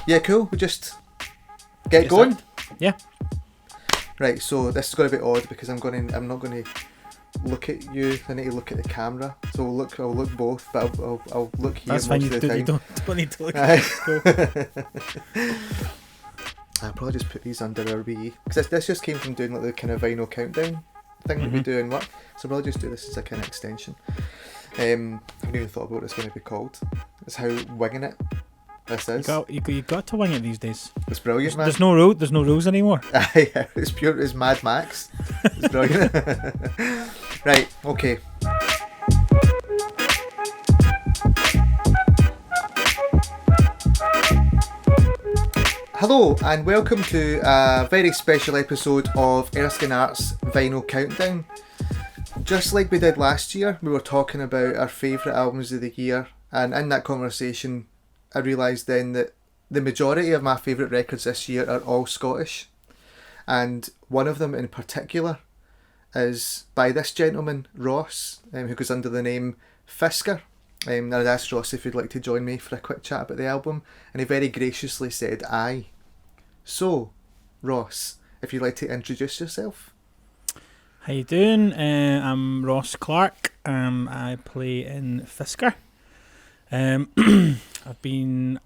Yeah, cool. We just get going. Yeah. Right. So this is going to be odd because I'm not going to look at you. I need to look at the camera. So I'll look both, but I'll look here. That's most fine. of the time. You don't need to look at it. I'll probably just put these under our wee, because this just came from doing like the kind of vinyl countdown thing that we do in work. So I'll probably just do this as a kind of extension. I haven't even thought about what it's going to be called. It's how winging it this is. You got to wing it these days. It's brilliant, man. There's no rules anymore. Yeah, it's pure as Mad Max. It's brilliant. Right, okay. Hello and welcome to a very special episode of Erskine Arts Vinyl Countdown. Just like we did last year, we were talking about our favourite albums of the year, and in that conversation I realised then that the majority of my favourite records this year are all Scottish, and one of them in particular is by this gentleman, Ross, who goes under the name Fiskur. And I'd asked Ross if he'd like to join me for a quick chat about the album, and he very graciously said aye. So, Ross, if you'd like to introduce yourself. How you doing? I'm Ross Clark. I play in Fiskur. I've been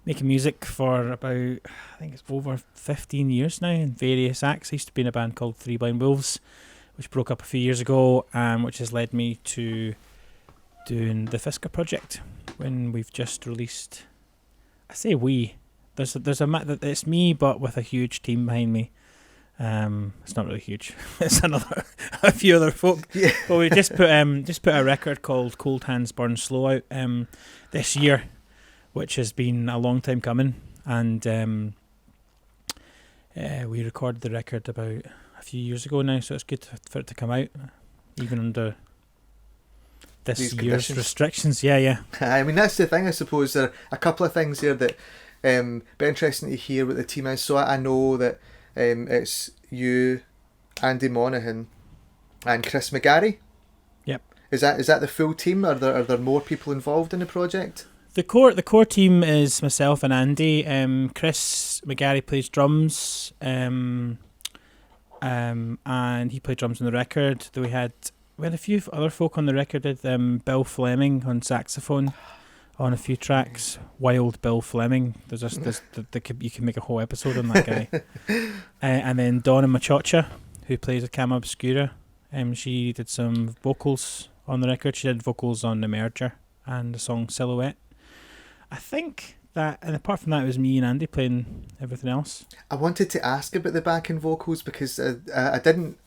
making music for about, I think it's over 15 years now in various acts. I used to be in a band called Three Blind Wolves, which broke up a few years ago, which has led me to doing the Fiskur project, when we've just released, I say we, it's me but with a huge team behind me. It's not really huge. It's a few other folk. Yeah. But we just put a record called Cold Hands Burn Slow out this year, which has been a long time coming, and we recorded the record about a few years ago now, so it's good for it to come out even under this These year's conditions. Restrictions. Yeah. I mean, that's the thing, I suppose. There are a couple of things here that be interesting to hear what the team is. So I know that it's you, Andy Monaghan, and Chris McGarry. Yep. Is that the full team? Are there more people involved in the project? The core team is myself and Andy. Chris McGarry plays drums, and he played drums on the record. We had a few other folk on the record. Bill Fleming on saxophone on a few tracks. Wild Bill Fleming. You can make a whole episode on that guy. And then Donna Machocha, who plays with Cama Obscura. She did some vocals on the record. She did vocals on The Merger and the song Silhouette. I think that, and apart from that, it was me and Andy playing everything else. I wanted to ask about the backing vocals because I didn't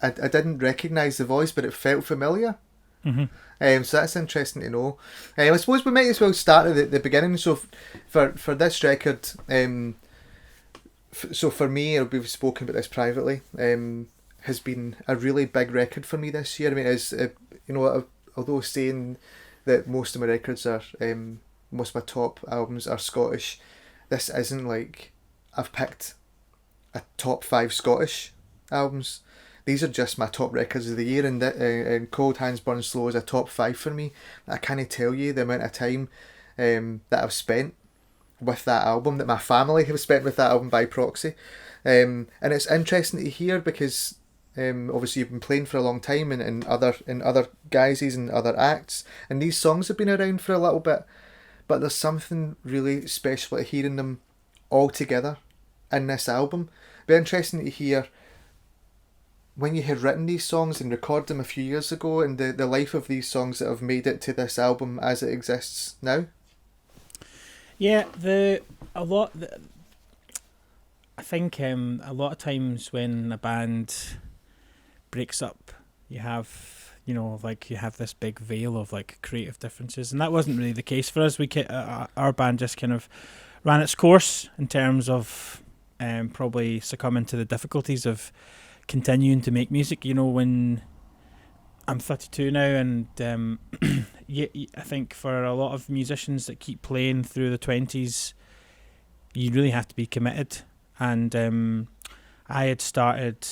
recognise the voice, but it felt familiar. Mm-hmm. So that's interesting to know. I suppose we might as well start at the beginning. So for this record, so for me, we've spoken about this privately, has been a really big record for me this year. I mean, although saying that most of my records are, most of my top albums are Scottish, this isn't like I've picked a top 5 Scottish albums. These are just my top records of the year, and Cold Hands Burn Slow is a top 5 for me. I can't tell you the amount of time that I've spent with that album, that my family have spent with that album by proxy. And it's interesting to hear because obviously you've been playing for a long time in other guises and other acts, and these songs have been around for a little bit, but there's something really special about hearing them all together in this album. It'd be interesting to hear when you had written these songs and recorded them a few years ago, and the life of these songs that have made it to this album as it exists now. Yeah, I think a lot of times when a band breaks up, you have this big veil of like creative differences, and that wasn't really the case for us. Our band just kind of ran its course in terms of probably succumbing to the difficulties of continuing to make music. When I'm 32 now, and I think for a lot of musicians that keep playing through the 20s, you really have to be committed. And I had started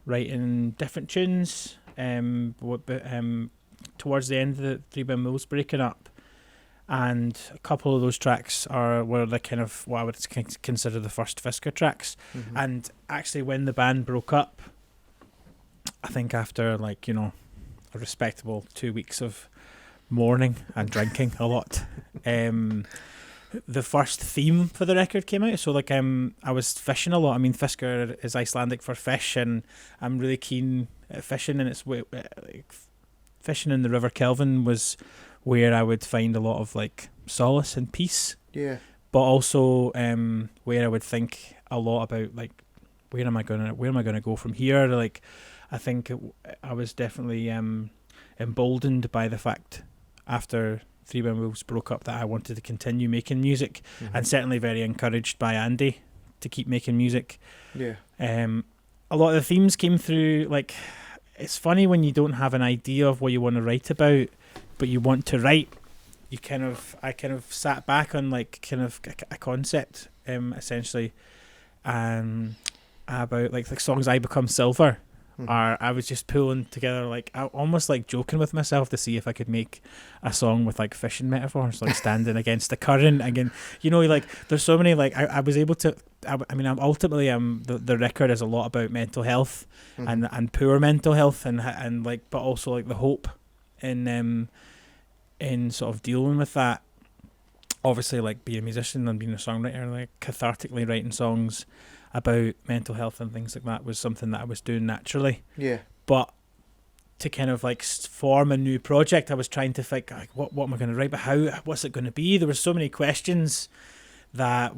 writing different tunes towards the end of the Three Blind Wolves breaking up, and a couple of those tracks were the kind of what I would consider the first Fiskur tracks. Mm-hmm. And actually, when the band broke up, I think after like a respectable 2 weeks of mourning and drinking a lot, the first theme for the record came out. So like I was fishing a lot. I mean, Fiskur is Icelandic for fish, and I'm really keen at fishing, and it's like fishing in the River Kelvin was where I would find a lot of like solace and peace. Yeah. But also where I would think a lot about like where am I gonna go from here? Like I think I was definitely emboldened by the fact after Three Wind Wolves broke up that I wanted to continue making music, and certainly very encouraged by Andy to keep making music. Yeah. A lot of the themes came through. Like, it's funny when you don't have an idea of what you want to write about, but you want to write. I kind of sat back on like kind of a concept, essentially, about like songs I Become Silver. I was just pulling together, like almost like joking with myself to see if I could make a song with like fishing metaphors, like standing against the current again. Like there's so many, like I was able to. I mean, I'm ultimately the record is a lot about mental health and poor mental health and like, but also like the hope in sort of dealing with that. Obviously, like being a musician and being a songwriter, like cathartically writing songs about mental health and things like that was something that I was doing naturally. Yeah. But to kind of like form a new project, I was trying to think like, what am I going to write? But what's it going to be? There were so many questions that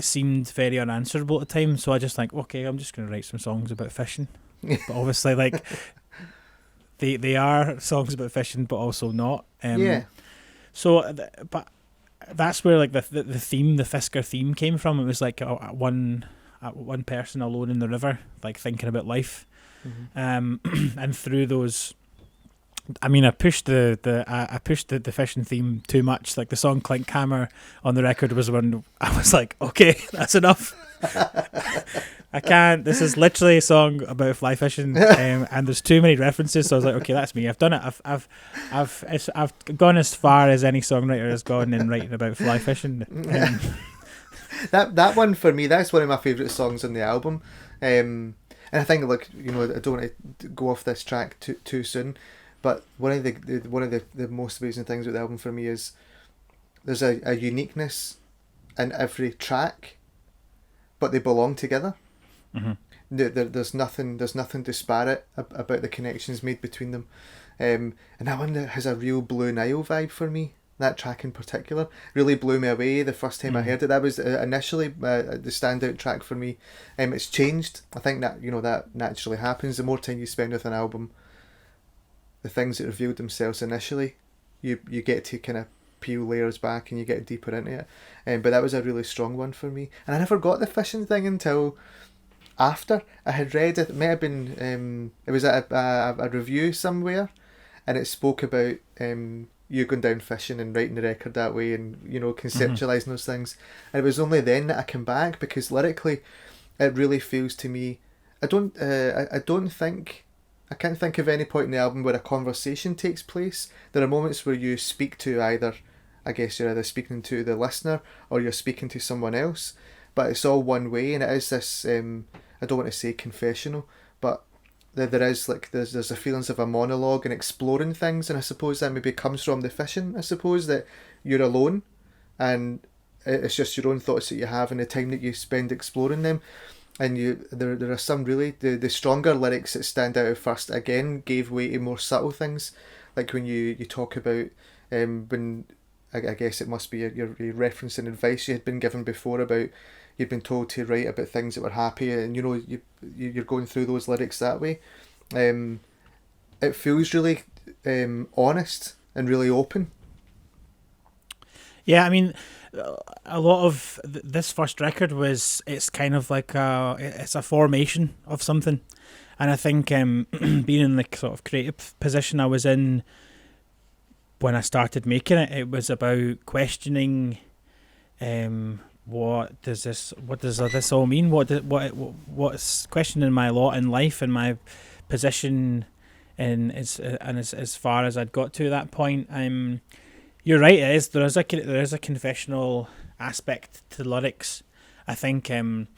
seemed very unanswerable at the time. So I just think, okay, I'm just going to write some songs about fishing. But obviously, like they are songs about fishing, but also not. Yeah. So, but that's where like the theme, the Fiskur theme, came from. It was like one person alone in the river, like thinking about life, and through those, I mean, I pushed the fishing theme too much. Like the song "Clink Hammer" on the record was when I was like, okay, that's enough. I can't. This is literally a song about fly fishing, and there's too many references. So I was like, okay, that's me. I've done it. I've gone as far as any songwriter has gone in writing about fly fishing. That one for me, that's one of my favourite songs on the album, and I think like I don't want to go off this track too soon, but one of the most amazing things about the album for me is there's a uniqueness in every track, but they belong together. There's nothing disparate about the connections made between them, and that one has a real Blue Nile vibe for me. That track in particular really blew me away the first time I heard it. That was initially the standout track for me. It's changed. I think that that naturally happens. The more time you spend with an album, the things that revealed themselves initially, you get to kind of peel layers back and you get deeper into it. But that was a really strong one for me. And I never got the fishing thing until after I had read it. It may have been it was at a review somewhere, and it spoke about you going down fishing and writing the record that way, and conceptualizing those things. And it was only then that I came back, because lyrically it really feels to me, I can't think of any point in the album where a conversation takes place. There are moments where you speak to I guess you're either speaking to the listener or you're speaking to someone else, but it's all one way, and it is this I don't want to say confessional, but there's a feelings of a monologue and exploring things, and I suppose that maybe comes from the fishing. I suppose that you're alone and it's just your own thoughts that you have and the time that you spend exploring them, and there are some really the stronger lyrics that stand out at first again gave way to more subtle things, like when you talk about when I guess it must be you're referencing advice you had been given before about you'd been told to write about things that were happy, and you're going through those lyrics that way. It feels really honest and really open. Yeah, I mean, a lot of this first record it's kind of like it's a formation of something, and I think being in the sort of creative position I was in when I started making it, it was about questioning what does this all mean? What's questioning my lot in life and my position as far as I'd got to that point. You're right. There is a confessional aspect to the lyrics, I think, and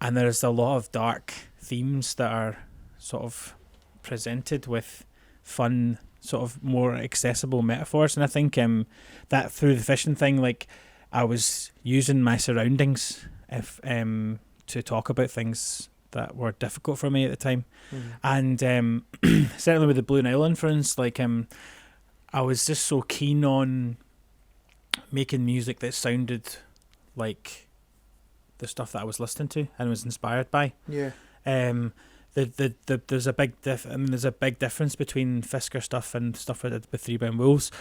there's a lot of dark themes that are sort of presented with fun, sort of more accessible metaphors. And I think that through the fishing thing, like I was using my surroundings if to talk about things that were difficult for me at the time, and certainly with the Blue Nile influence, like I was just so keen on making music that sounded like the stuff that I was listening to and was inspired by. Yeah. There's a big there's a big difference between Fiskur stuff and stuff I did with Three Brown Wolves,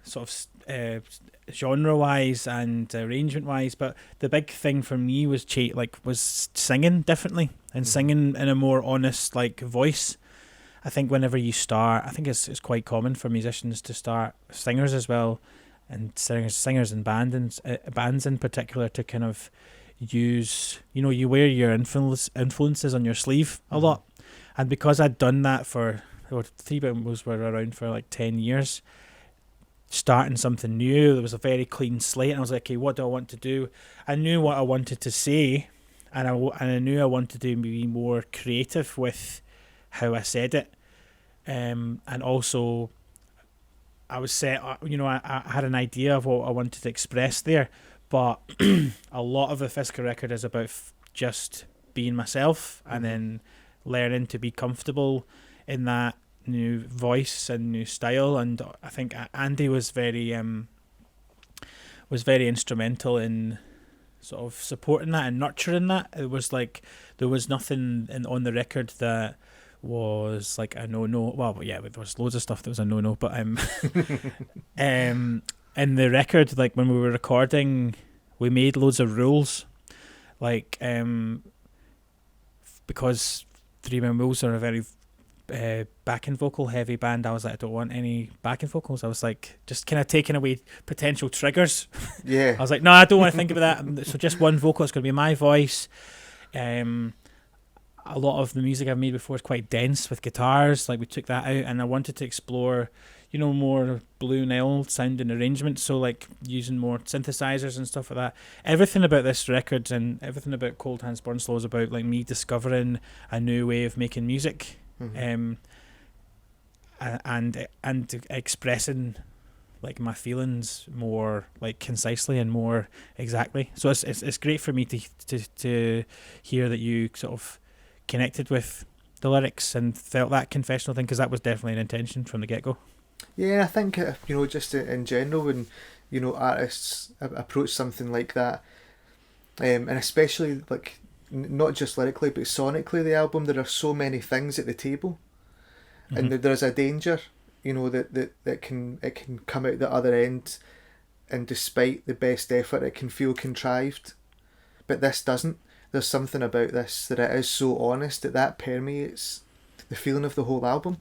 sort of genre wise and arrangement wise. But the big thing for me was was singing differently and singing in a more honest like voice. I think whenever you start, I think it's quite common for musicians to start, singers as well, and singers and bands in particular, to kind of use, you wear your influences on your sleeve a lot. And because I'd done that Three Bimbles were around for like 10 years, starting something new, there was a very clean slate, and I was like, okay, what do I want to do? I knew what I wanted to say, and I knew I wanted to be more creative with how I said it. And also I was set, I had an idea of what I wanted to express there, but a lot of the Fiskur record is about just being myself and then learning to be comfortable in that new voice and new style. And I think Andy was very instrumental in sort of supporting that and nurturing that. It was like there was nothing on the record that was like a no. Well, yeah, there was loads of stuff that was a no, but in the record, like when we were recording, we made loads of rules, like because Three Men Wolves are a very backing vocal heavy band. I was like, I don't want any backing vocals. I was like, just kind of taking away potential triggers. Yeah. I was like, no, I don't want to think about that. So just one vocal. It's going to be my voice. A lot of the music I've made before is quite dense with guitars. Like we took that out, and I wanted to explore, more Blue Nile sounding arrangements. So like using more synthesizers and stuff like that. Everything about this record and everything about Cold Hands Burn Slow is about like me discovering a new way of making music, and expressing like my feelings more like concisely and more exactly. So it's great for me to hear that you sort of connected with the lyrics and felt that confessional thing, because that was definitely an intention from the get-go. Yeah, I think just in general, when artists approach something like that, and especially like not just lyrically but sonically, the album, there are so many things at the table, and there's a danger, that can come out the other end, and despite the best effort, it can feel contrived, but this doesn't. There's something about this that it is so honest that permeates the feeling of the whole album.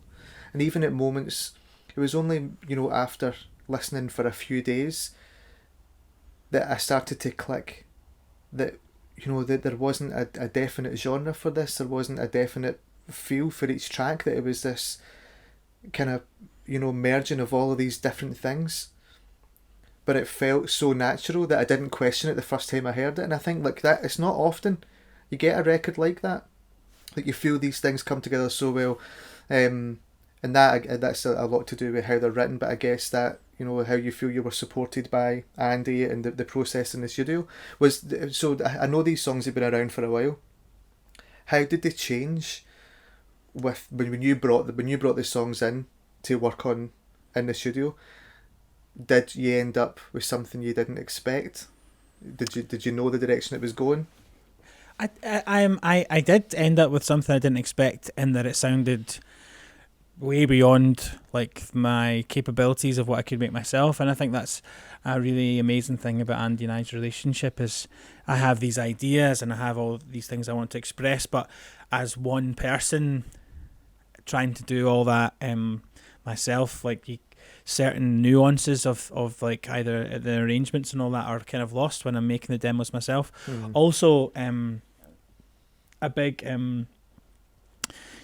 And even at moments, it was only after listening for a few days that I started to click that that there wasn't a definite genre for this. There wasn't a definite feel for each track, that it was this kind of merging of all of these different things. But it felt so natural that I didn't question it the first time I heard it. And I think like that, it's not often you get a record like that. Like you feel these things come together so well, and that's a lot to do with how they're written. But I guess that how you feel you were supported by Andy and the process in the studio was. So I know these songs have been around for a while. How did they change with when you brought the songs in to work on in the studio? Did you end up with something you didn't expect? Did you know the direction it was going? I did end up with something I didn't expect, in that it sounded way beyond like my capabilities of what I could make myself. And I think that's a really amazing thing about Andy and I's relationship, is I have these ideas and I have all these things I want to express, but as one person trying to do all that myself, like certain nuances of like either the arrangements and all that are kind of lost when I'm making the demos myself. Also a big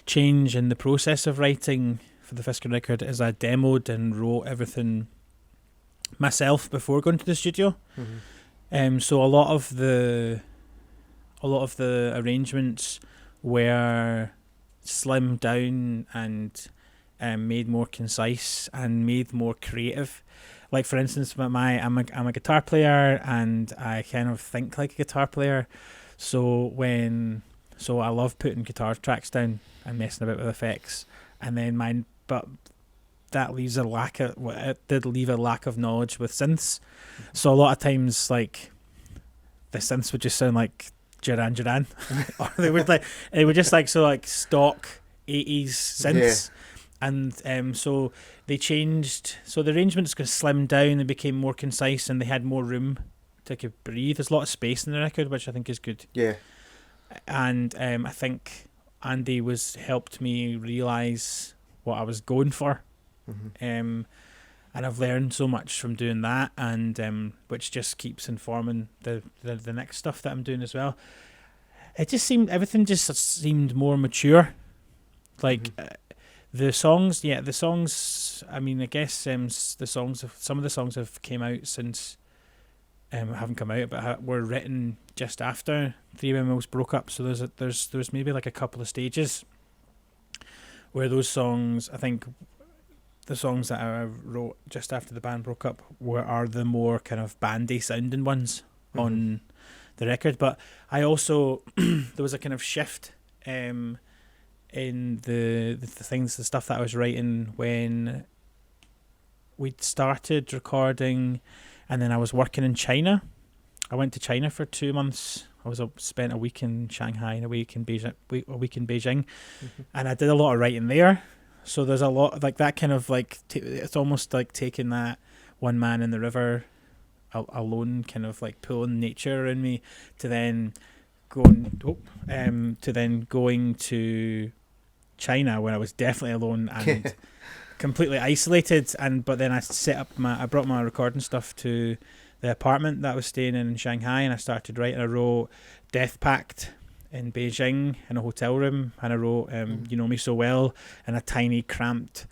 change in the process of writing for the Fiskur record is I demoed and wrote everything myself before going to the studio. Mm-hmm. So a lot of the arrangements were slimmed down and made more concise and made more creative. Like for instance, I'm a guitar player and I kind of think like a guitar player. So I love putting guitar tracks down and messing about with effects. And then but that leaves it did leave a lack of knowledge with synths. So a lot of times, like, the synths would just sound like Duran Duran, or they would just like stock 80s synths. And so they changed. So the arrangements got slimmed down and became more concise, and they had more room to breathe. There's a lot of space in the record, which I think is good. Yeah. And I think Andy helped me realise what I was going for. Mm-hmm. And I've learned so much from doing that, and which just keeps informing the next stuff that I'm doing as well. Everything just seemed more mature. Like the songs. I mean, I guess some of the songs have came out since haven't come out, but were written just after Three Windmills broke up. So there's maybe like a couple of stages where those songs, I think, the songs that I wrote just after the band broke up are the more kind of bandy sounding ones on the record. But I also there was a kind of shift in the stuff that I was writing when we'd started recording, and then I was working in China. I went to China for 2 months. Spent a week in Shanghai and a week in Beijing, and I did a lot of writing there. So there's a lot like that kind of like it's almost like taking that one man in the river alone, kind of like pulling nature in me, to then going to China where I was definitely alone and completely isolated. But then I brought my recording stuff to the apartment that I was staying in Shanghai, and I started writing. I wrote Death Pact in Beijing in a hotel room, and I wrote You Know Me So Well in a tiny cramped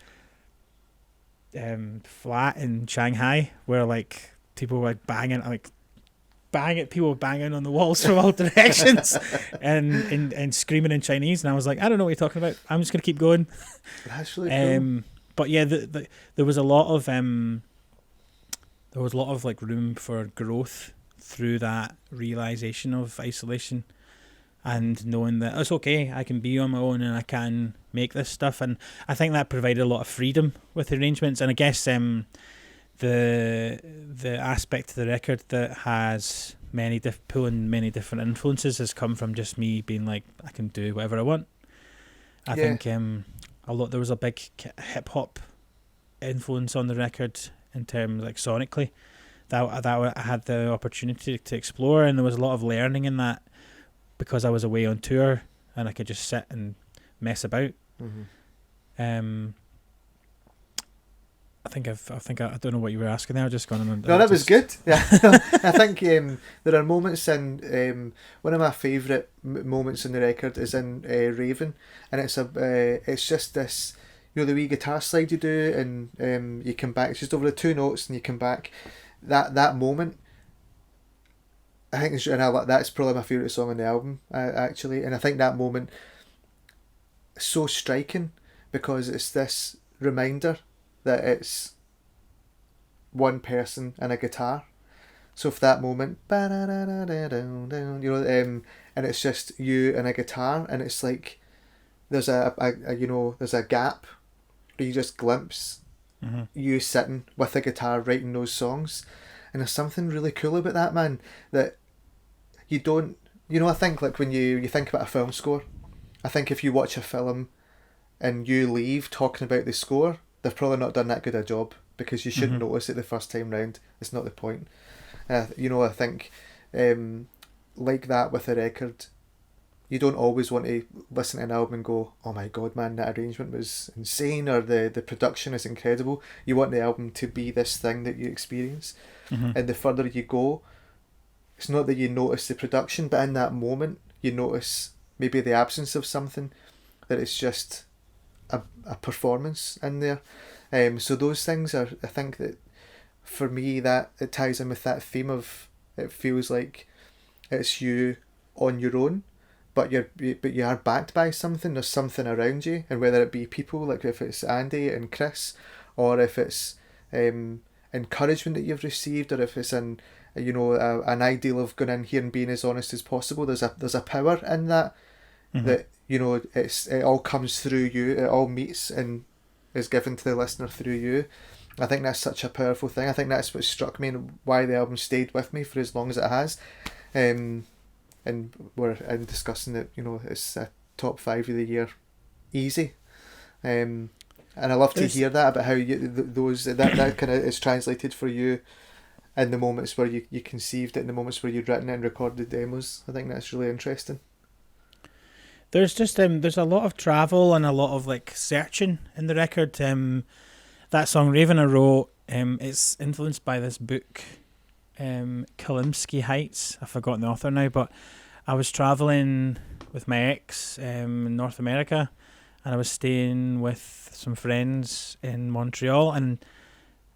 flat in Shanghai where like people were banging on the walls from all directions and screaming in Chinese, and I was like, I don't know what you're talking about, I'm just gonna keep going. That's really cool. But yeah, there was a lot of like room for growth through that realization of isolation and knowing that it's okay, I can be on my own and I can make this stuff. And I think that provided a lot of freedom with the arrangements. And I guess the aspect of the record that has pulling many different influences has come from just me being like, I can do whatever I want. I think there was a big hip hop influence on the record in terms like sonically that I had the opportunity to explore, and there was a lot of learning in that because I was away on tour and I could just sit and mess about. I don't know what you were asking there. I just gone on. No, that was good. Yeah, I think there are moments in one of my favourite moments in the record is in Raven, and it's just this, the wee guitar slide you do, and you come back. It's just over the two notes, and you come back. That moment, I think, that's probably my favourite song on the album, actually. And I think that moment is so striking because it's this reminder that it's one person and a guitar. So for that moment, and it's just you and a guitar, and it's like there's there's a gap where you just glimpse you sitting with a guitar writing those songs, and there's something really cool about that, man, that you don't, I think like when you think about a film score, I think if you watch a film and you leave talking about the score, they've probably not done that good a job, because you shouldn't notice it the first time round. It's not the point. I think like that with a record, you don't always want to listen to an album and go, oh my god, man, that arrangement was insane, or the production is incredible. You want the album to be this thing that you experience. And the further you go, it's not that you notice the production, but in that moment you notice maybe the absence of something, that it's just a performance in there. So those things are, I think that for me, that it ties in with that theme of, it feels like it's you on your own, but you are backed by something. There's something around you, and whether it be people, like if it's Andy and Chris, or if it's encouragement that you've received, or if it's an ideal of going in here and being as honest as possible. There's a power in that, that it all comes through you. It all meets and is given to the listener through you. I think that's such a powerful thing. I think that's what struck me and why the album stayed with me for as long as it has. And we're discussing that, it's a top 5 of the year easy. And I love to hear that about how that kind of is translated for you in the moments where you conceived it, in the moments where you'd written it and recorded demos. I think that's really interesting. There's just there's a lot of travel and a lot of like searching in the record. That song Raven I wrote, it's influenced by this book, Kalimsky Heights. I've forgotten the author now, but I was traveling with my ex in North America, and I was staying with some friends in Montreal, and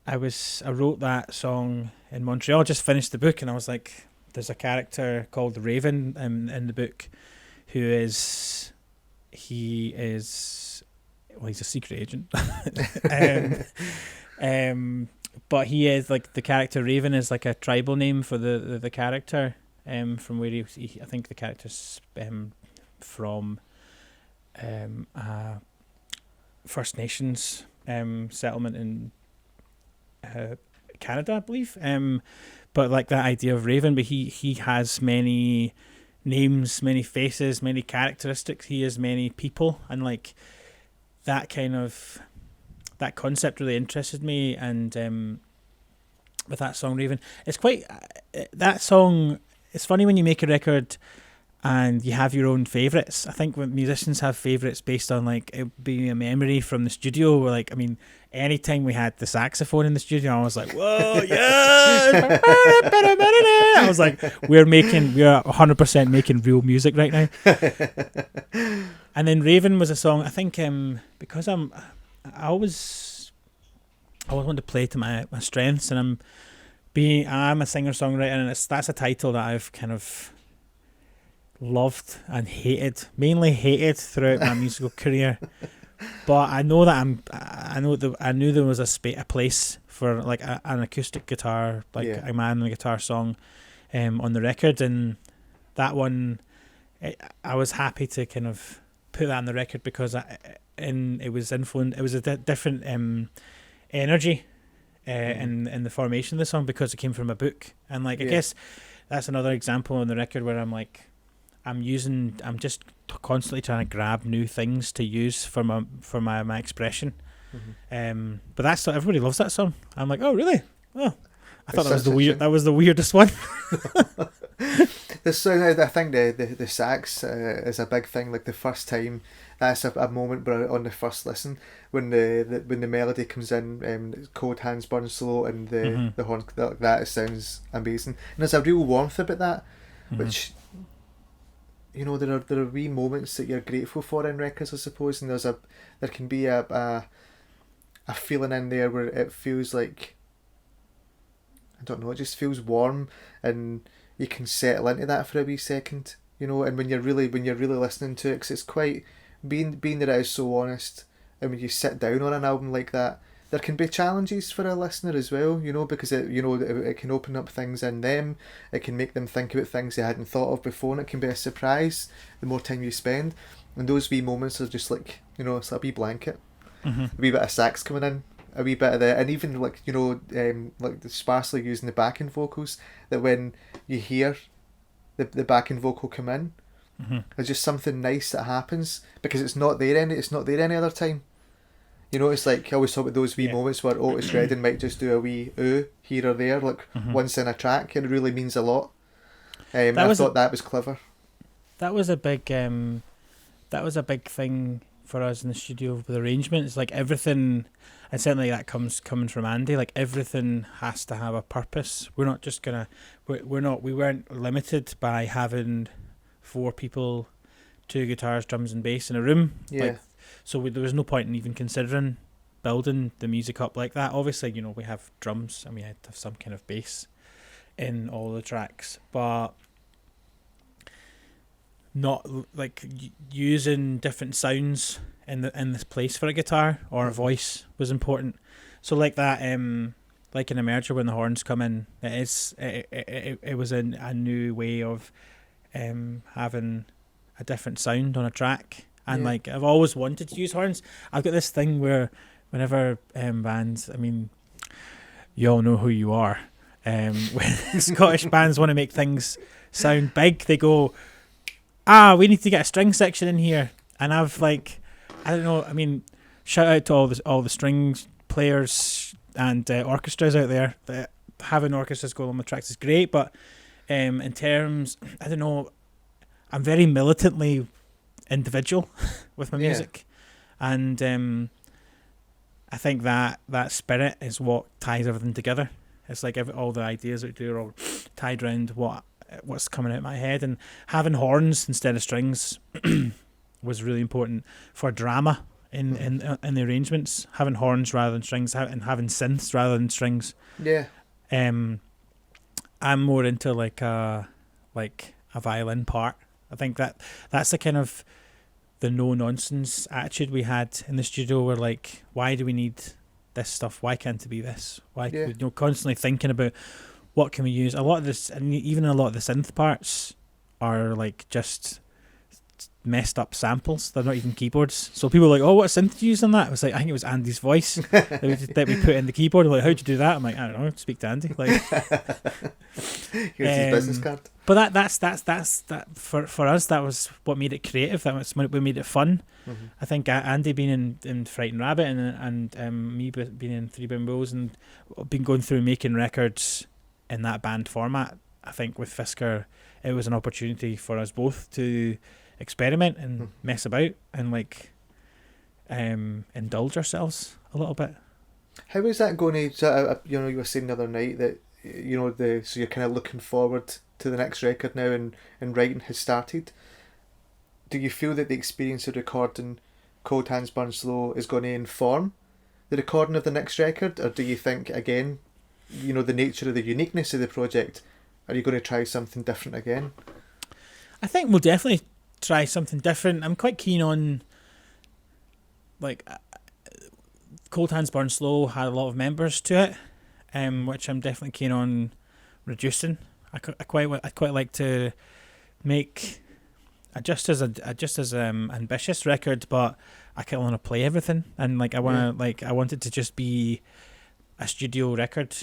I wrote that song in Montreal. Just finished the book, and I was like, there's a character called Raven in the book who he's a secret agent. But he is like, the character Raven is like a tribal name for the character, from where he I think the character's from First Nations settlement in Canada, I believe. But like that idea of Raven, but he has many names, many faces, many characteristics. He is many people, and like that concept really interested me. And with that song Raven, it's quite that song. It's funny when you make a record and you have your own favourites. I think when musicians have favourites based on like it being a memory from the studio, or like, I mean, anytime we had the saxophone in the studio, I was like, whoa, yeah. I was like, we're 100% making real music right now. And then Raven was a song, I think, because I always want to play to my strengths, and I'm a singer-songwriter, and that's a title that I've kind of loved and mainly hated throughout my musical career. But I know that I knew there was a place for like an acoustic guitar, like a man and a guitar song, on the record, and that one, I was happy to kind of put that on the record because it was influenced. It was a different energy in the formation of the song because it came from a book, and like I guess that's another example on the record where I'm like, I'm just constantly trying to grab new things to use for my expression. Mm-hmm. But that's everybody loves that song. I'm like, oh really? Oh, I thought that was the weirdest one. This song, I think the sax is a big thing. Like the first time, that's a moment on the first listen when the melody comes in, Cold Hands Burn Slow, and the horn, that sounds amazing. And there's a real warmth about that, which, there are wee moments that you're grateful for in records, I suppose, and there can be a feeling in there where it feels like, I don't know, it just feels warm, and you can settle into that for a wee second, and when you're really listening to it, 'cause it's quite, being that it is so honest, and when you sit down on an album like that, there can be challenges for a listener as well, because it can open up things in them, it can make them think about things they hadn't thought of before, and it can be a surprise the more time you spend, and those wee moments are just like, it's a wee blanket, a wee bit of sax coming in, a wee bit of that, and even like, like the sparsely using the backing vocals, that when you hear the backing vocal come in, there's just something nice that happens, because it's not there any other time. It's like, I always talk about those wee moments where Otis Redding might just do a wee ooh here or there, like once in a track, and it really means a lot. I thought that was clever. That was a big thing for us in the studio with arrangements. Like everything, and certainly that coming from Andy, like everything has to have a purpose. We're not just gonna, we weren't limited by having 4 people, 2 guitars, drums and bass in a room. Yeah. So there was no point in even considering building the music up like that. Obviously, you know, we have drums and we had to have some kind of bass in all the tracks, but not like using different sounds in this place for a guitar or a voice was important. So like that, like in Emerger when the horns come in, it was a new way of having a different sound on a track. And like I've always wanted to use horns. I've got this thing where whenever bands, I mean, you all know who you are. When Scottish bands want to make things sound big, they go, we need to get a string section in here. And I've like, I don't know, I mean, shout out to all the strings players and orchestras out there. That having orchestras go on the tracks is great, but in terms, I don't know, I'm very militantly individual with my music, and I think that spirit is what ties everything together. It's like all the ideas that we do are all tied around what's coming out of my head, and having horns instead of strings was really important for drama in the arrangements. Having horns rather than strings, and having synths rather than strings. Yeah. I'm more into like a violin part. I think that's the kind of the no nonsense attitude we had in the studio. Where like, why do we need this stuff? Why can't it be this? Why constantly thinking about what can we use? A lot of this, and even a lot of the synth parts are like just messed up samples. They're not even keyboards. So people are like, oh, what synth did you use on that? I was like, I think it was Andy's voice that we put in the keyboard. Like, how'd you do that? I'm like, I don't know, speak to Andy. Like, here's his business card. But that's that for us. That was what made it creative. That was what made it fun. Mm-hmm. I think Andy being in Frightened Rabbit and me being in Three Bimbos and been going through making records in that band format. I think with Fiskur, it was an opportunity for us both to experiment and mess about and like indulge ourselves a little bit. How is that going to, you know, you were saying the other night that, you know, so you're kind of looking forward to the next record now, and writing has started. Do you feel that the experience of recording Cold Hands Burn Slow is going to inform the recording of the next record, or do you think, again, you know, the nature of the uniqueness of the project, are you going to try something different again? I think we'll definitely try something different. I'm quite keen on, like, Cold Hands Burn Slow had a lot of members to it, which I'm definitely keen on reducing. I quite like to make a just as ambitious record, but I kind of want to play everything, and like I want it to just be a studio record,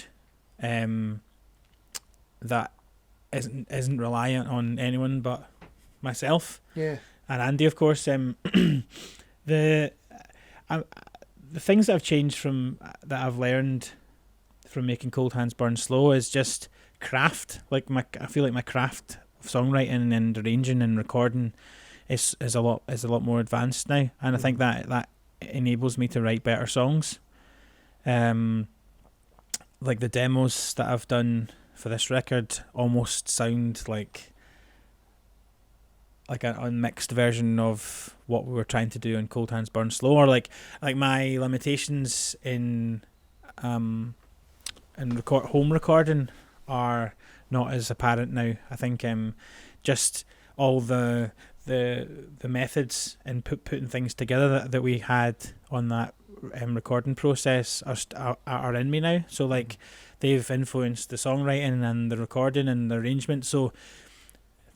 that isn't reliant on anyone but myself. Yeah. And Andy, of course. The things that have changed from that I've learned from making Cold Hands Burn Slow is just craft. Like I feel like my craft of songwriting and arranging and recording is a lot more advanced now, and I think that enables me to write better songs. Like the demos that I've done for this record almost sound like an unmixed version of what we were trying to do in Cold Hands Burn Slow, or like my limitations in home recording are not as apparent now. I think just all the methods and putting things together that we had on that recording process are in me now. So like they've influenced the songwriting and the recording and the arrangement. So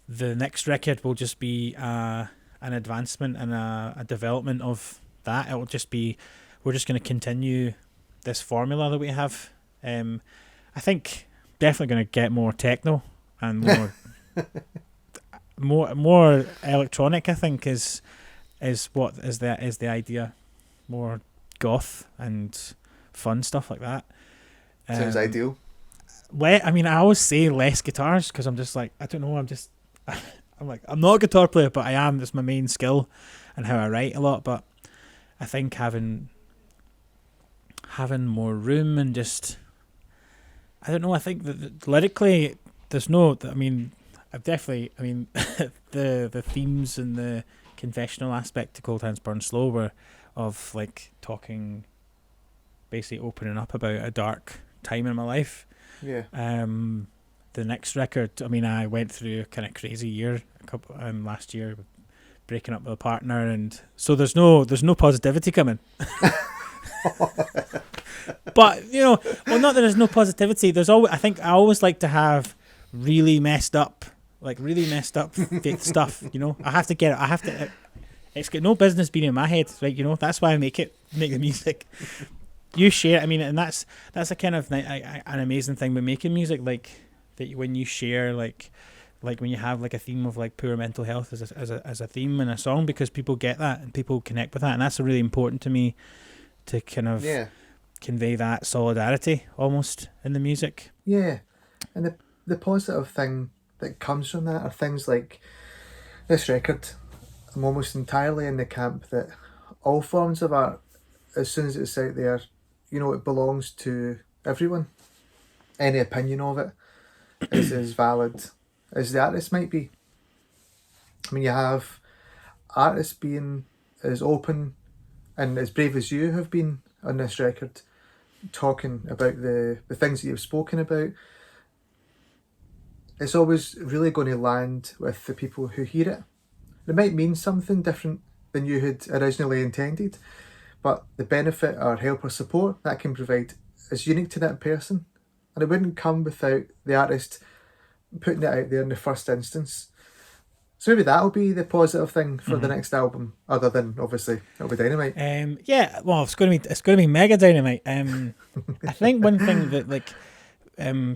the next record will just be an advancement and a development of that. It will just be, we're just going to continue this formula that we have. I think definitely going to get more techno and more electronic. I think is the idea. More goth and fun stuff like that. Sounds ideal. I mean, I always say less guitars because I'm just like, I don't know, I'm not a guitar player, but I am. That's my main skill and how I write a lot. But I think having more room and just, I don't know, I think that lyrically there's no, I mean, the themes and the confessional aspect to Cold Hands Burn Slow were of like talking basically opening up about a dark time in my life. Yeah. The next record, I mean, I went through a kind of crazy year last year, breaking up with a partner, and so there's no positivity coming. But well, not that there's no positivity. There's always, I think I always like to have really messed up faith stuff. I have to get it. I have to. It's got no business being in my head, right? That's why I make the music. You share. I mean, and that's a kind of an amazing thing with making music, like that when you share, like when you have like a theme of like poor mental health as a theme in a song, because people get that and people connect with that, and that's really important to me to kind of convey that solidarity almost in the music. Yeah, and the positive thing that comes from that are things like this record. I'm almost entirely in the camp that all forms of art, as soon as it's out there, it belongs to everyone. Any opinion of it is as valid as the artist might be. I mean, you have artists being as open and as brave as you have been on this record, talking about the things that you've spoken about. It's always really going to land with the people who hear it. It might mean something different than you had originally intended, but the benefit or help or support that can provide is unique to that person, and it wouldn't come without the artist putting it out there in the first instance. So maybe that'll be the positive thing for the next album, other than obviously it'll be dynamite. Yeah, well, it's going to be mega dynamite. I think one thing that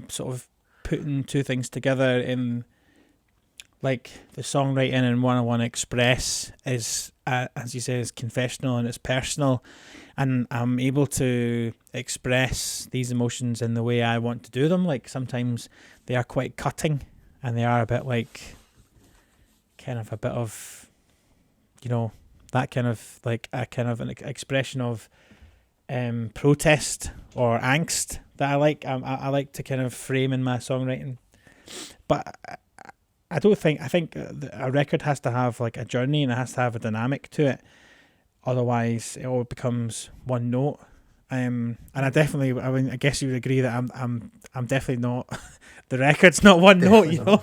sort of putting two things together in like the songwriting and what I want to express is, as you say, is confessional and it's personal, and I'm able to express these emotions in the way I want to do them. Like sometimes they are quite cutting, and they are a bit like kind of a bit of that kind of like a kind of an expression of protest or angst that I like. I like to kind of frame in my songwriting, but I think a record has to have like a journey and it has to have a dynamic to it. Otherwise, it all becomes one note. And I guess you would agree that I'm definitely not. The record's not one note,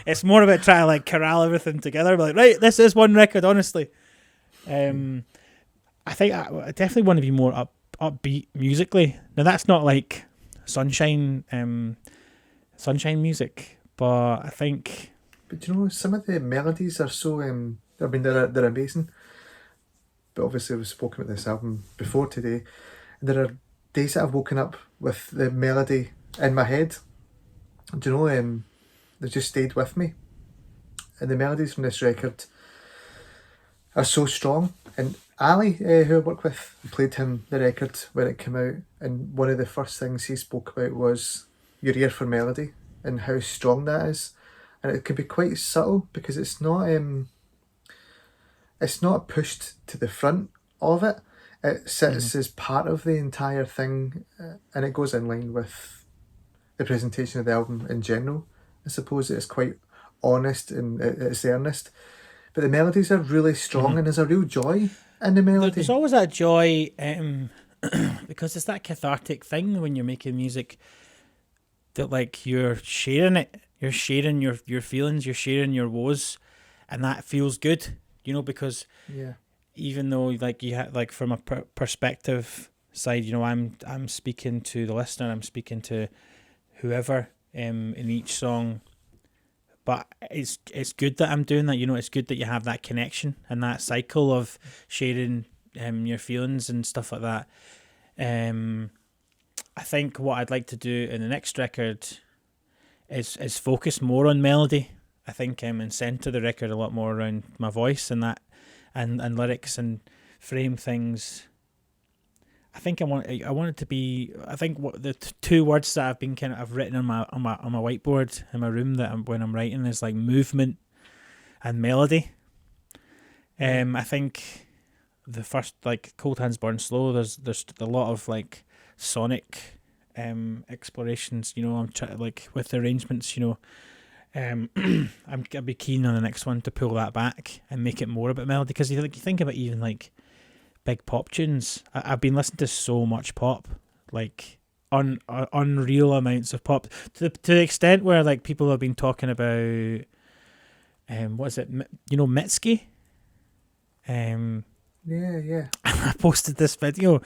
It's more about trying to like corral everything together. Like, right, this is one record. Honestly, I think I definitely want to be more upbeat musically. Now that's not like sunshine music. But I think... But some of the melodies are so... they're amazing. But obviously we've spoken about this album before today. And there are days that I've woken up with the melody in my head. They just stayed with me. And the melodies from this record are so strong. And Ali, who I work with, played him the record when it came out. And one of the first things he spoke about was your ear for melody and how strong that is. And it can be quite subtle because it's not pushed to the front of it. It sits as part of the entire thing, and it goes in line with the presentation of the album in general. I suppose it's quite honest and it's earnest. But the melodies are really strong and there's a real joy in the melody. There's always that joy because it's that cathartic thing when you're making music that like you're sharing it, you're sharing your feelings, you're sharing your woes, and that feels good, because even though like you have like from a perspective side, I'm speaking to the listener, I'm speaking to whoever in each song, but it's good that I'm doing that. It's good that you have that connection and that cycle of sharing your feelings and stuff like that. I think what I'd like to do in the next record is focus more on melody. I think and centre the record a lot more around my voice and that and lyrics and frame things. I think I want it to be. I think what the two words that I've written on my whiteboard in my room when I'm writing is like movement and melody. I think the first like Cold Hands Burn Slow. There's a lot of like sonic explorations. I'm like with the arrangements. I'd be keen on the next one to pull that back and make it more about melody, because you think about even like big pop tunes. I've been listening to so much pop, like unreal amounts of pop, to the extent where like people have been talking about, what is it? Mitski. Yeah. I posted this video.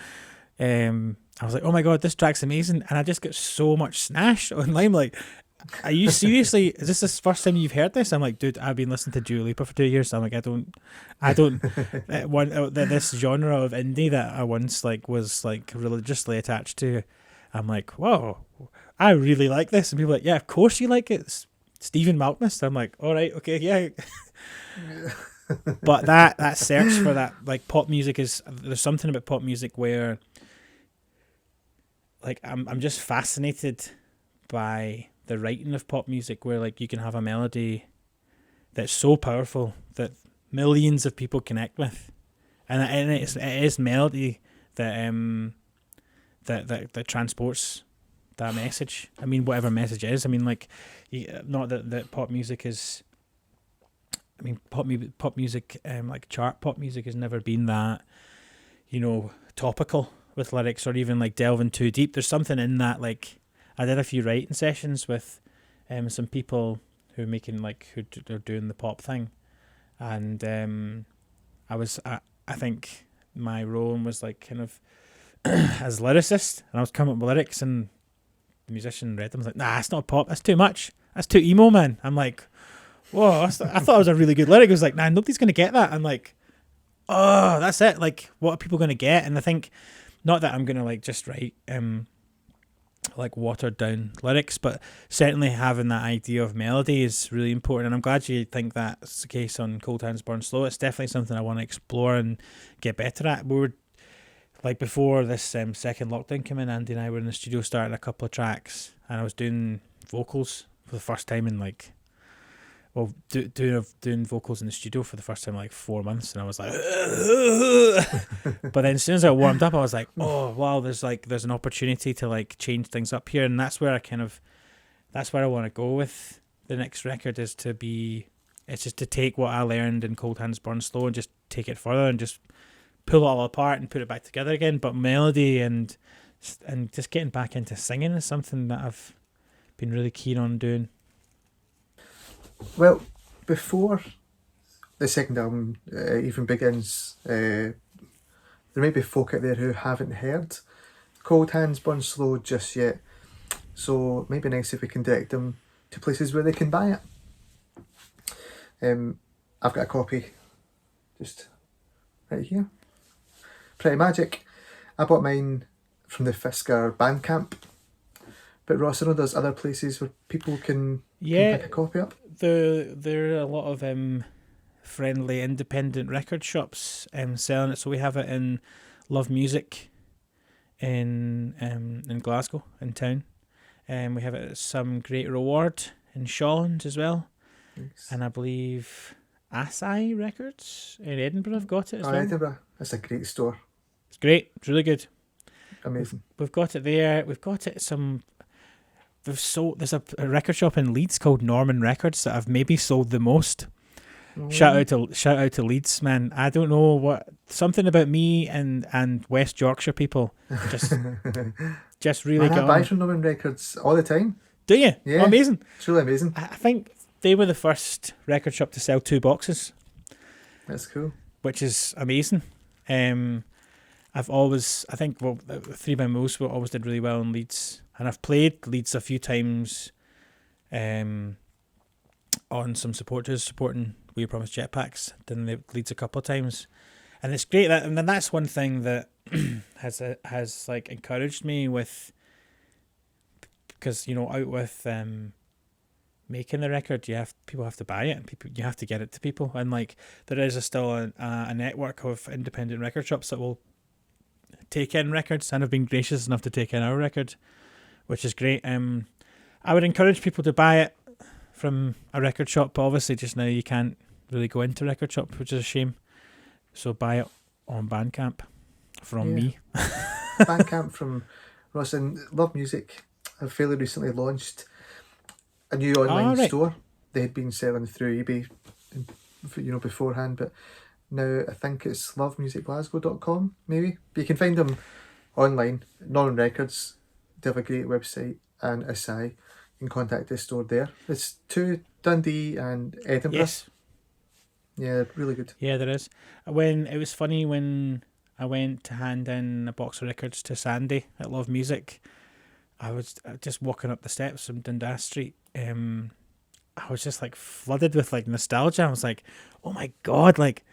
I was like, oh my god, this track's amazing, and I just got so much snash online. Like, are you seriously? Is this the first time you've heard this? I'm like, dude, I've been listening to Dua Lipa for 2 years. So I'm like, I don't this genre of indie that I once like was like religiously attached to. I'm like, whoa, I really like this, and people are like, yeah, of course you like it. It's Stephen Malkmus. I'm like, all right, okay, yeah. But that search for that like pop music there's something about pop music where like I'm just fascinated by the writing of pop music, where like you can have a melody that's so powerful that millions of people connect with, and it is melody that that transports that message. I mean, whatever message it is. I mean, like, not that pop music is. I mean, pop music, like chart pop music, has never been that, topical with lyrics, or even like delving too deep. There's something in that. Like, I did a few writing sessions with some people who are making who are doing the pop thing, and I think my role was like kind of as lyricist, and I was coming up with lyrics, and the musician read them. I was like, nah, it's not pop. That's too much. That's too emo, man. I'm like, whoa, I thought it was a really good lyric. It was like, nah, nobody's going to get that. I'm like, oh, that's it. Like, what are people going to get? And I think, not that I'm going to like just write like watered down lyrics, but certainly having that idea of melody is really important. And I'm glad you think that's the case on Cold Hands Burn Slow. It's definitely something I want to explore and get better at. We were, like, before this second lockdown came in, Andy and I were in the studio starting a couple of tracks, and I was doing vocals for the first time in like, well, doing vocals in the studio for the first time in like 4 months, and I was like, but then as soon as I warmed up, I was like, oh wow, there's an opportunity to like change things up here, and that's where I want to go with the next record, is to be, it's just to take what I learned in Cold Hands Burn Slow and just take it further and just pull it all apart and put it back together again. But melody and just getting back into singing is something that I've been really keen on doing. Well, before the second album even begins, there may be folk out there who haven't heard Cold Hands Burn Slow just yet, so it might be nice if we can direct them to places where they can buy it. I've got a copy just right here. Pretty magic. I bought mine from the Fiskur Bandcamp, but Ross, I know there's other places where people can pick a copy up. There are a lot of friendly independent record shops selling it. So we have it in Love Music in Glasgow, in town. We have it at Some Great Reward in Shawlands as well. Nice. And I believe Asai Records in Edinburgh have got it as well. Edinburgh. That's a great store. It's great. It's really good. Amazing. We've got it there. We've got it there's a record shop in Leeds called Norman Records that I've maybe sold the most. Oh. Shout out to Leeds, man. I don't know what, something about me and West Yorkshire people just really got. I buy from Norman Records all the time. Do you? Yeah. Oh, amazing. It's really amazing. I think they were the first record shop to sell 2 boxes. That's cool. Which is amazing. I think 3 by Moose always did really well in Leeds, and I've played Leeds a few times on some supporting We Promise Jetpacks. Done Leeds a couple of times, and it's great that, and then that's one thing that has like encouraged me with, because out with making the record, people have to buy it, and you have to get it to people, and like there is still a network of independent record shops that will take in records and have been gracious enough to take in our record, which is great. I would encourage people to buy it from a record shop, but obviously just now you can't really go into record shop, which is a shame. So buy it on Bandcamp from me. Bandcamp from Ross. And Love Music have fairly recently launched a new online store. They had been selling through eBay, beforehand, but now. I think it's lovemusicglasgow.com, maybe. But you can find them online. Northern Records, they have a great website, and Asai, you can contact the store there. It's 2 Dundee and Edinburgh. Yes. Yeah, really good. Yeah, there is. It was funny when I went to hand in a box of records to Sandy at Love Music. I was just walking up the steps from Dundas Street. I was just like flooded with like nostalgia. I was like, oh my God, like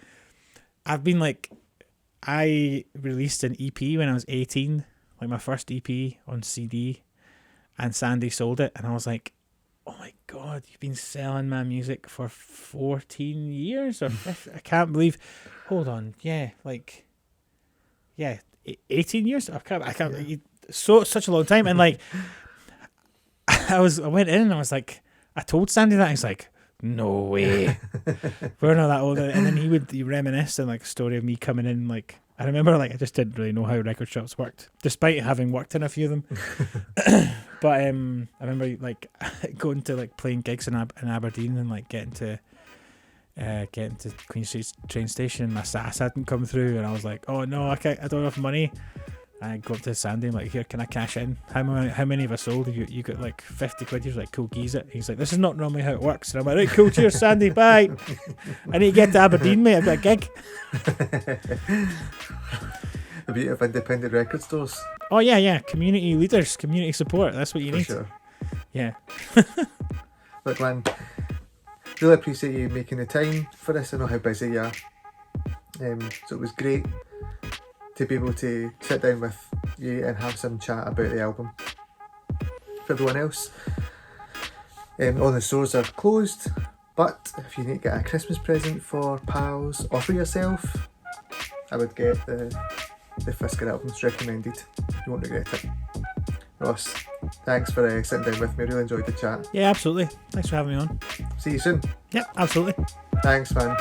I released an EP when I was 18, like my first EP on CD, and Sandy sold it, and I was like, oh my God, you've been selling my music for 14 years or 15, I can't believe. Hold on, yeah, 18 years. I can't. Yeah. Such a long time, and like, I went in and I was like, I told Sandy that. He's like, no way, we're not that old. And then he reminisce and like a story of me coming in. Like, I remember, like, I just didn't really know how record shops worked, despite having worked in a few of them. But I remember like going to like playing gigs in Aberdeen and like getting to Queen Street train station, and my SAS hadn't come through, and I was like, oh no, I don't have money. I go up to Sandy, I'm like, here, can I cash in? How many have I sold? You got like 50 quid. He's like, cool, geese it. He's like, this is not normally how it works. And I'm like, right, cool, cheers, Sandy, bye. I need to get to Aberdeen, mate. I've got a gig. The beauty of independent record stores. Oh yeah. Community leaders, community support. That's what you need. Sure. Yeah. Look, man, really appreciate you making the time for this. I know how busy you are. So it was great to be able to sit down with you and have some chat about the album. For everyone else, all the stores are closed, but if you need to get a Christmas present for pals or for yourself, I would get the Fiskur albums, recommended. You won't regret it. Ross, thanks for sitting down with me. I really enjoyed the chat. Yeah, absolutely. Thanks for having me on. See you soon. Yeah, absolutely. Thanks, man.